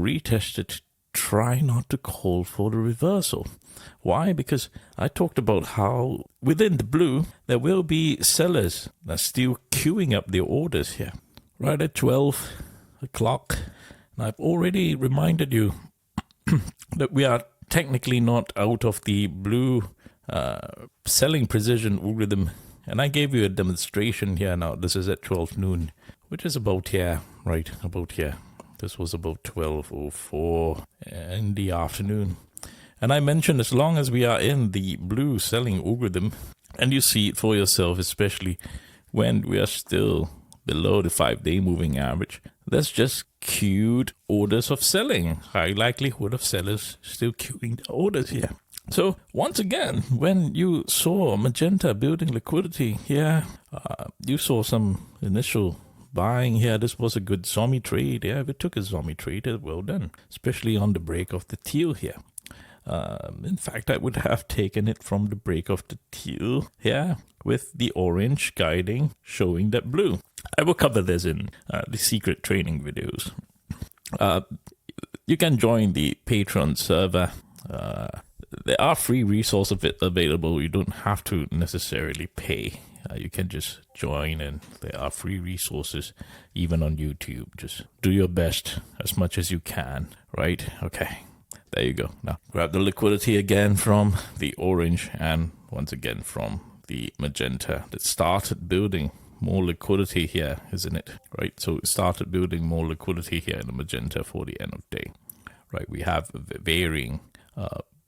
retest it, try not to call for the reversal. Why? Because I talked about how within the blue, there will be sellers that are still queuing up their orders here. Right at 12 o'clock, and I've already reminded you that we are technically not out of the blue selling precision algorithm. And I gave you a demonstration here now. This is at 12 noon, which is about here, right? About here. This was about 12:04 in the afternoon. And I mentioned as long as we are in the blue selling algorithm, and you see it for yourself, especially when we are still below the 5-day moving average, that's just queued orders of selling. High likelihood of sellers still queuing the orders here. So once again, when you saw magenta building liquidity here, you saw some initial buying here. This was a good ZOMI trade. Yeah, if it took a ZOMI trade, well done, especially on the break of the teal here. In fact, I would have taken it from the break of the teal here with the orange guiding, showing that blue. I will cover this in the secret training videos. You can join the Patreon server. There are free resources available. You don't have to necessarily pay. You can just join, and there are free resources even on YouTube. Just do your best as much as you can, right? Okay, there you go. Now grab the liquidity again from the orange and once again from the magenta that started building more liquidity here, isn't it? Right, so it started building more liquidity here in the magenta for the end of day. Right, we have varying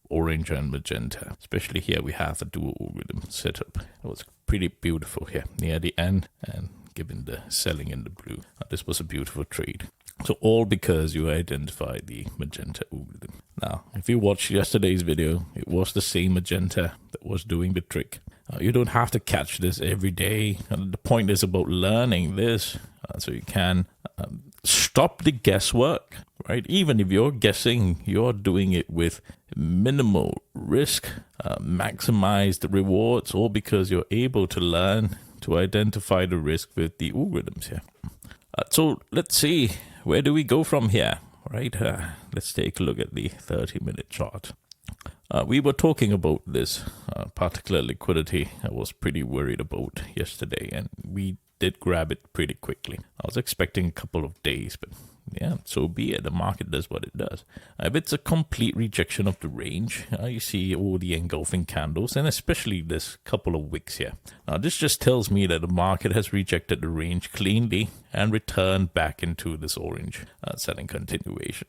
orange and magenta, especially here we have a dual algorithm setup. It was pretty beautiful here near the end, and given the selling in the blue, this was a beautiful trade. So all because you identified the magenta algorithm. Now, if you watched yesterday's video, it was the same magenta that was doing the trick. You don't have to catch this every day. The point is about learning this so you can stop the guesswork, right? Even if you're guessing, you're doing it with minimal risk, maximize the rewards, all because you're able to learn to identify the risk with the algorithms here. So let's see, where do we go from here, right? Let's take a look at the 30-minute chart. We were talking about this particular liquidity I was pretty worried about yesterday, and we did grab it pretty quickly. I was expecting a couple of days, but yeah, so be it. The market does what it does. If it's a complete rejection of the range, you see all the engulfing candles, and especially this couple of wicks here. Now, this just tells me that the market has rejected the range cleanly and returned back into this orange selling continuation.